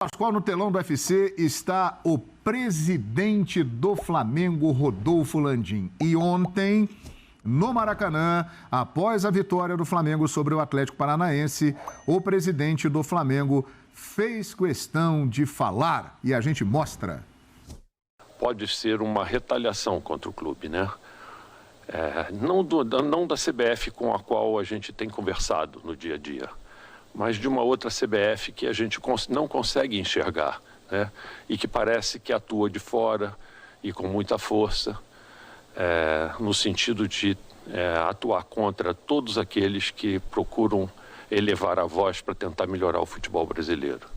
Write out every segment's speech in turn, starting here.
Pascoal, no telão do UFC está o presidente do Flamengo, Rodolfo Landim. E ontem, no Maracanã, após a vitória do Flamengo sobre o Atlético Paranaense, o presidente do Flamengo fez questão de falar e a gente mostra. Pode ser uma retaliação contra o clube, né? Não da CBF com a qual a gente tem conversado no dia a dia, mas de uma outra CBF que a gente não consegue enxergar, né? E que parece que atua de fora e com muita força, no sentido de atuar contra todos aqueles que procuram elevar a voz para tentar melhorar o futebol brasileiro.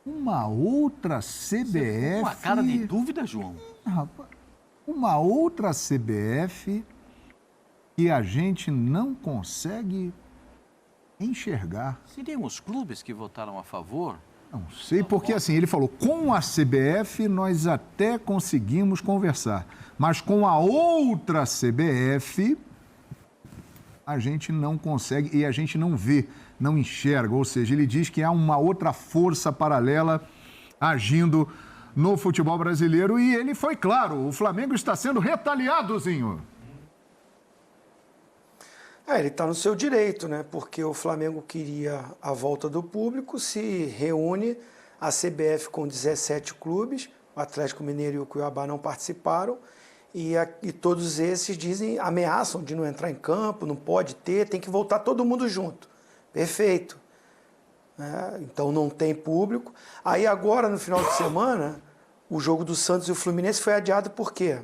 Uma outra CBF... Uma cara de dúvida, João? Rapaz, uma outra CBF que a gente não consegue enxergar. Seriam os clubes que votaram a favor? Não sei, porque assim, ele falou, com a CBF nós até conseguimos conversar, mas com a outra CBF a gente não consegue e a gente não vê, não enxerga, ou seja, ele diz que há uma outra força paralela agindo no futebol brasileiro e ele foi claro, o Flamengo está sendo retaliado, Zinho. Ele está no seu direito, né? Porque o Flamengo queria a volta do público, se reúne a CBF com 17 clubes, o Atlético Mineiro e o Cuiabá não participaram, e todos esses ameaçam de não entrar em campo, não pode ter, tem que voltar todo mundo junto. Perfeito. Então não tem público. Aí agora, no final de semana, o jogo do Santos e o Fluminense foi adiado por quê?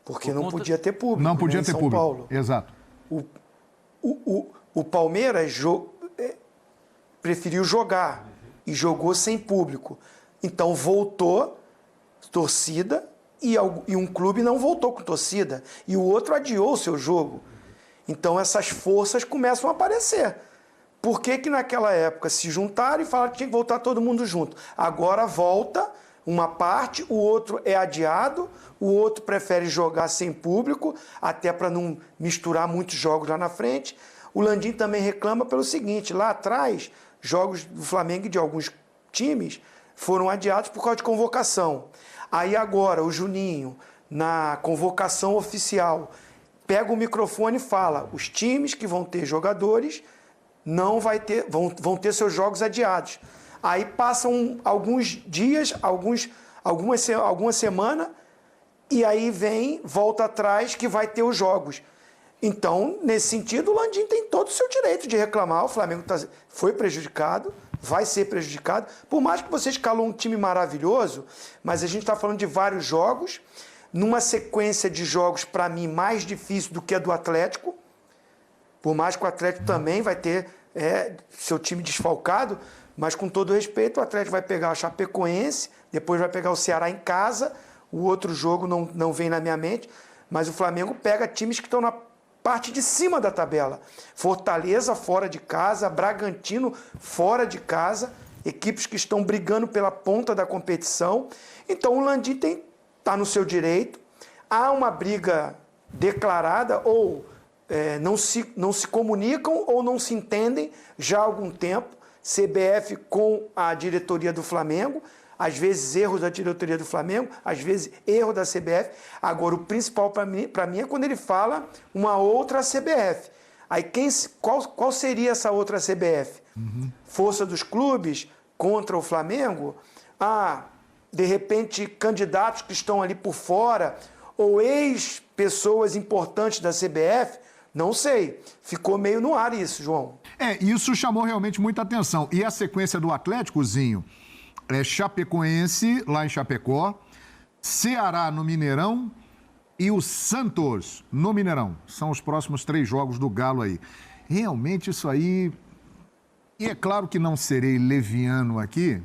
Porque não podia ter público. Não podia ter São público. Paulo. Exato. O Palmeiras preferiu jogar e jogou sem público. Então voltou torcida e um clube não voltou com torcida e o outro adiou o seu jogo. Então essas forças começam a aparecer. Por que naquela época se juntaram e falaram que tinha que voltar todo mundo junto? Agora volta uma parte, o outro é adiado, o outro prefere jogar sem público, até para não misturar muitos jogos lá na frente. O Landim também reclama pelo seguinte, lá atrás, jogos do Flamengo e de alguns times foram adiados por causa de convocação. Aí agora o Juninho, na convocação oficial, pega o microfone e fala, os times que vão ter jogadores vão ter seus jogos adiados. Aí passam alguns dias, alguma semana, e aí volta atrás que vai ter os jogos. Então, nesse sentido, o Landim tem todo o seu direito de reclamar. O Flamengo foi prejudicado, vai ser prejudicado. Por mais que você escalou um time maravilhoso, mas a gente está falando de vários jogos, numa sequência de jogos, para mim, mais difícil do que a do Atlético. Por mais que o Atlético também vai ter seu time desfalcado, mas com todo respeito, o Atlético vai pegar a Chapecoense, depois vai pegar o Ceará em casa, o outro jogo não vem na minha mente, mas o Flamengo pega times que estão na parte de cima da tabela. Fortaleza fora de casa, Bragantino fora de casa, equipes que estão brigando pela ponta da competição. Então o Landim está no seu direito, há uma briga declarada ou não se comunicam ou não se entendem já há algum tempo, CBF com a diretoria do Flamengo, às vezes erros da diretoria do Flamengo, às vezes erro da CBF. Agora, o principal para mim é quando ele fala uma outra CBF. Aí qual seria essa outra CBF? Força dos clubes contra o Flamengo? De repente, candidatos que estão ali por fora, ou ex-pessoas importantes da CBF? Não sei. Ficou meio no ar isso, João. Isso chamou realmente muita atenção. E a sequência do Atlético, Zinho, Chapecoense, lá em Chapecó, Ceará no Mineirão e o Santos no Mineirão. São os próximos 3 jogos do Galo aí. Realmente isso aí... E é claro que não serei leviano aqui,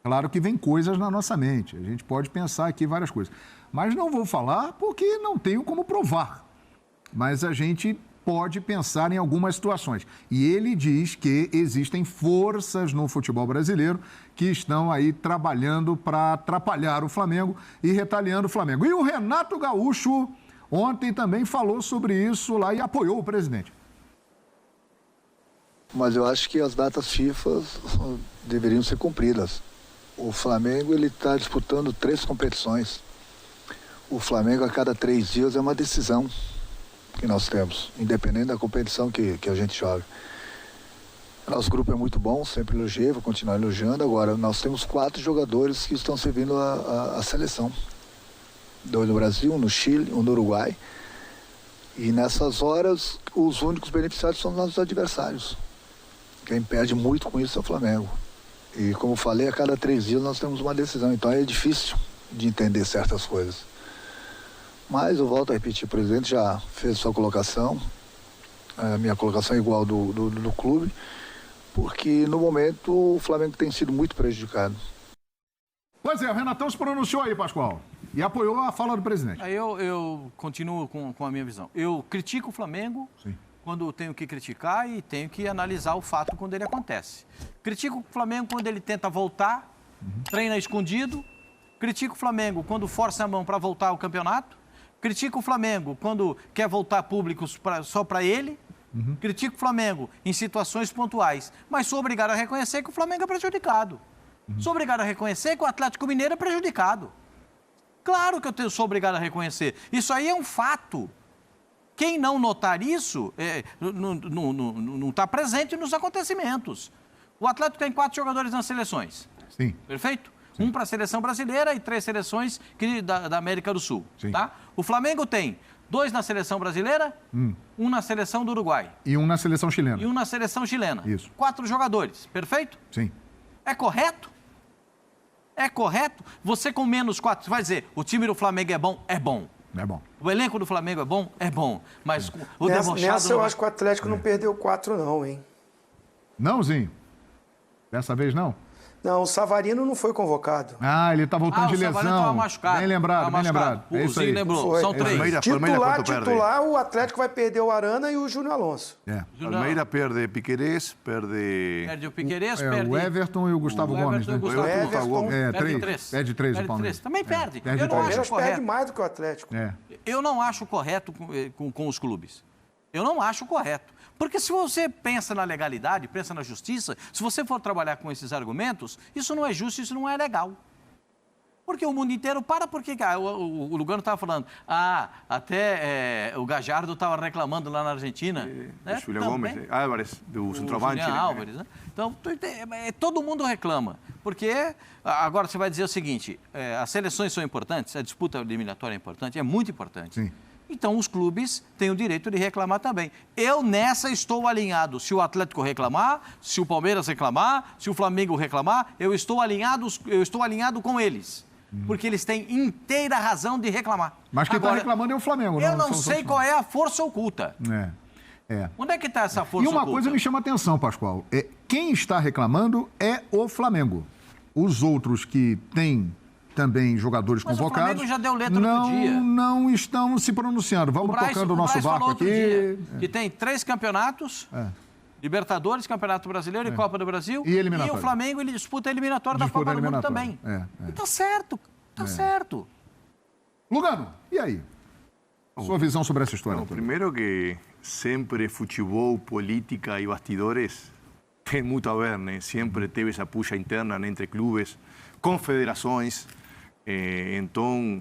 claro que vem coisas na nossa mente. A gente pode pensar aqui várias coisas. Mas não vou falar porque não tenho como provar. Mas a gente pode pensar em algumas situações. E ele diz que existem forças no futebol brasileiro que estão aí trabalhando para atrapalhar o Flamengo e retaliando o Flamengo. E o Renato Gaúcho ontem também falou sobre isso lá e apoiou o presidente. Mas eu acho que as datas FIFA deveriam ser cumpridas. O Flamengo ele está disputando 3 competições. O Flamengo a cada 3 dias é uma decisão que nós temos, independente da competição que a gente joga. Nosso grupo é muito bom, sempre elogiei, vou continuar elogiando. Agora, nós temos 4 jogadores que estão servindo a seleção. 2 no Brasil, 1 no Chile, 1 no Uruguai. E nessas horas, os únicos beneficiados são os nossos adversários. Quem perde muito com isso é o Flamengo. E como eu falei, a cada 3 dias nós temos uma decisão. Então é difícil de entender certas coisas. Mas eu volto a repetir, o presidente já fez sua colocação. A minha colocação é igual do clube. Porque no momento o Flamengo tem sido muito prejudicado. Pois é, o Renatão se pronunciou aí, Pascoal. E apoiou a fala do presidente. Aí eu continuo com a minha visão. Eu critico o Flamengo quando tenho que criticar e tenho que analisar o fato quando ele acontece. Critico o Flamengo quando ele tenta voltar, treina escondido. Critico o Flamengo quando força a mão para voltar ao campeonato. Critico o Flamengo quando quer voltar público só para ele. Critico o Flamengo em situações pontuais. Mas sou obrigado a reconhecer que o Flamengo é prejudicado. Sou obrigado a reconhecer que o Atlético Mineiro é prejudicado. Claro que eu sou obrigado a reconhecer. Isso aí é um fato. Quem não notar isso não está presente nos acontecimentos. O Atlético tem 4 jogadores nas seleções. Sim. Perfeito? Sim. 1 para a seleção brasileira e 3 seleções da América do Sul. Sim. Tá? O Flamengo tem 2 na seleção brasileira, 1 na seleção do Uruguai. E 1 na seleção chilena. E 1 na seleção chilena. Isso. 4 jogadores. Perfeito? Sim. É correto? É correto? Você com menos 4, vai dizer, o time do Flamengo é bom? É bom. É bom. O elenco do Flamengo é bom? É bom. Mas o debochado... Nessa eu acho que o Atlético não perdeu 4 não, hein? Não, Zinho? Dessa vez não? Não, o Savarino não foi convocado. Ah, ele tá voltando de o Savarino lesão. Tava machucado. Bem lembrado, bem lembrado. O É isso aí. Zinho lembrou. Foi. São 3. Titular, o Atlético vai perder o Arana e o Júnior Alonso. É. Palmeiras perde Piquerez, perde... Perde o Piquerez, É, perde... o Everton e o Gustavo Gomes, né? Gustavo Gomes. É, Perde 3. 3. Perde 3 o Perde Palmeiras. 3. Também perde. Perde Eu O não três. acho Palmeiras perde correto. mais do que o Atlético. É. Eu não acho correto com os clubes. Eu não acho correto. Porque se você pensa na legalidade, pensa na justiça, se você for trabalhar com esses argumentos, isso não é justo, isso não é legal. Porque o mundo inteiro para, porque o Lugano estava falando, até o Gajardo estava reclamando lá na Argentina. Né? Julián Gomes, Álvarez, do centroavante. Julián Álvares, né? Então, todo mundo reclama. Porque, agora você vai dizer o seguinte, as seleções são importantes, a disputa eliminatória é importante, é muito importante. Sim. Então, os clubes têm o direito de reclamar também. Eu, nessa, estou alinhado. Se o Atlético reclamar, se o Palmeiras reclamar, se o Flamengo reclamar, eu estou alinhado com eles. Porque eles têm inteira razão de reclamar. Mas quem está reclamando é o Flamengo. Eu não sei qual é a força oculta. É. Onde é que está essa força E oculta? uma coisa me chama a atenção, Pascoal. Quem está reclamando é o Flamengo. Os outros que têm também jogadores Mas convocados... o Flamengo já deu letra outro dia. Não estão se pronunciando. Vamos tocando o nosso barco aqui. Que tem 3 campeonatos... Libertadores, Campeonato Brasileiro e Copa do Brasil. E eliminatória. E o Flamengo, ele disputa a eliminatória da Copa do Mundo também. E tá certo, certo. Lugano, e aí? Sua visão sobre essa história? Primeiro que sempre futebol, política e bastidores tem muito a ver, né? Sempre teve essa puxa interna entre clubes, confederações. Então,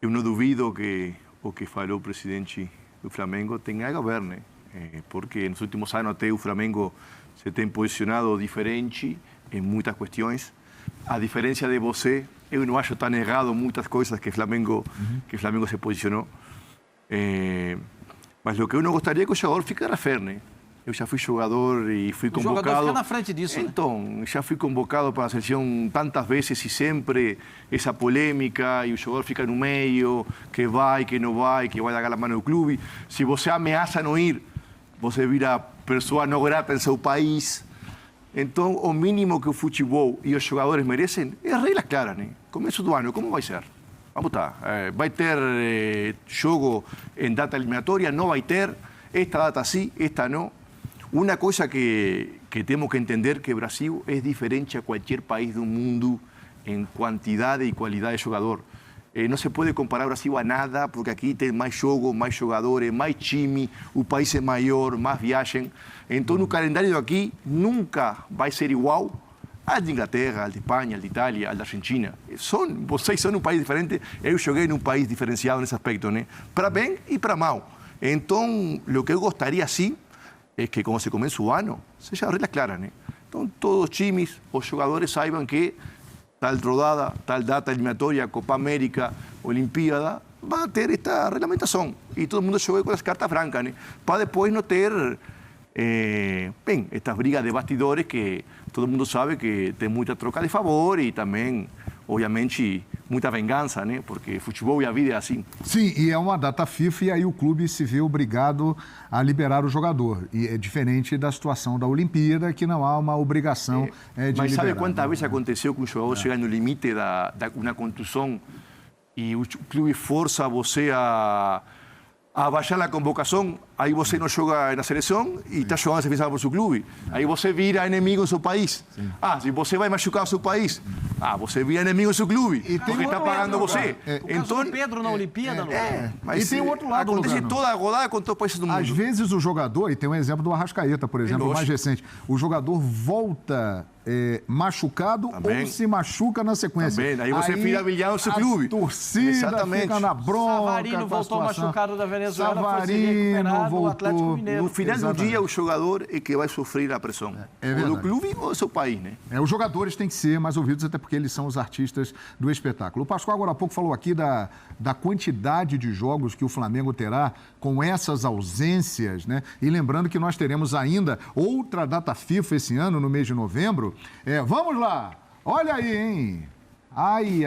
eu não duvido que o que falou o presidente do Flamengo tenha algo a ver, né? Porque nos últimos anos até o Flamengo se tem posicionado diferente em muitas questões. A diferença de você, eu não acho tão errado muitas coisas que o Flamengo se posicionou. Mas o que eu não gostaria é que o jogador ficara firme. Eu já fui jogador e fui convocado. O jogador fica na frente disso, Então, já fui convocado para a seleção tantas vezes e sempre essa polêmica e o jogador fica no meio, que vai dar a mão no clube. Se você ameaça não ir, você vira pessoa não grata em seu país. Então, o mínimo que o futebol e os jogadores merecem é regras claras, né? Começo do ano, como vai ser? Vamos lá. Vai ter jogo em data eliminatória? Não vai ter. Esta data sim, esta não. Uma coisa que temos que entender que o Brasil é diferente a qualquer país do mundo em quantidade e qualidade de jogador. Não se pode comparar Brasil a nada, porque aqui tem mais jogo, mais jogadores, mais time, o país é maior, mais viagem. Então, o calendário aqui nunca vai ser igual al de Inglaterra, al de Espanha, al de Itália, al da Argentina. Vocês são um país diferente, eu joguei num país diferenciado nesse aspecto, né? Para bem e para mal. Então, o que eu gostaria, sim, é que quando se começa o ano, sejam regras claras, né? Então, todos os times, os jogadores saibam que tal rodada, tal data eliminatória, Copa América, Olimpíada, vai ter esta regulamentação. E todo mundo joga com as cartas brancas, né? Para depois não ter, bem, estas brigas de bastidores que todo mundo sabe que tem muita troca de favor e também, obviamente, muita vingança, né? Porque futebol e a vida é assim. Sim, e é uma data FIFA e aí o clube se vê obrigado a liberar o jogador. E é diferente da situação da Olimpíada, que não há uma obrigação de liberar. Mas sabe quantas vezes aconteceu que um jogador chega no limite da uma contusão e o clube força você a baixar a convocação, aí você não joga na seleção e está jogando defensado por seu clube. Aí você vira inimigo do seu país. Sim. Se você vai machucar o seu país, você vira inimigo do seu clube, porque está pagando você. Então, o Pedro na Olimpíada, mas e tem outro lado, acontece Lugano. toda a rodada com todos os países do mundo. Às vezes o jogador, e tem um exemplo do Arrascaeta, por exemplo, mais recente, o jogador volta machucado ou se machuca na sequência. Também. Aí você vira vilão do seu clube. A torcida fica na bronca. Savarino voltou machucado da Venezuela, Savarino voltou. Atlético Mineiro. No final do dia, o jogador é que vai sofrer a pressão. Ou do clube ou do seu país, né? Os jogadores têm que ser mais ouvidos, até porque eles são os artistas do espetáculo. O Pascoal, agora há pouco, falou aqui da quantidade de jogos que o Flamengo terá com essas ausências, né? E lembrando que nós teremos ainda outra data FIFA esse ano, no mês de novembro. Vamos lá! Olha aí, hein? Ai.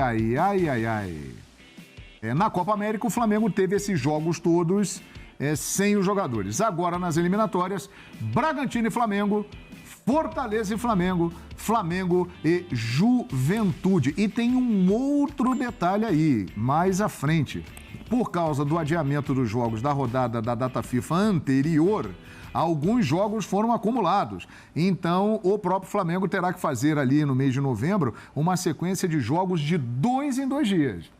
Na Copa América, o Flamengo teve esses jogos todos sem os jogadores. Agora, nas eliminatórias, Bragantino e Flamengo, Fortaleza e Flamengo, Flamengo e Juventude. E tem um outro detalhe aí, mais à frente. Por causa do adiamento dos jogos da rodada da data FIFA anterior, alguns jogos foram acumulados. Então, o próprio Flamengo terá que fazer ali no mês de novembro uma sequência de jogos de 2 em 2 dias.